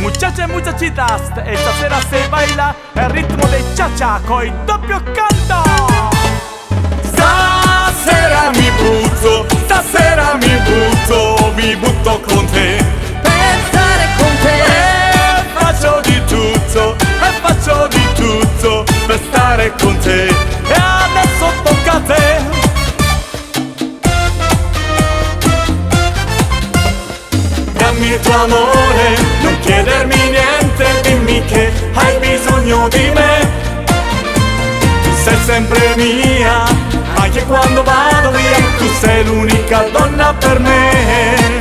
Muchachas, muchachitas, esta sera se baila el ritmo de cha-cha coi doppio canto. Stasera mi butto con te, per stare con te. e faccio di tutto per stare con te. E adesso tocca a te. Dammi il tuo amore, non chiedermi niente, dimmi che hai bisogno di me. Tu sei sempre mia, anche quando vado via, tu sei l'unica donna per me.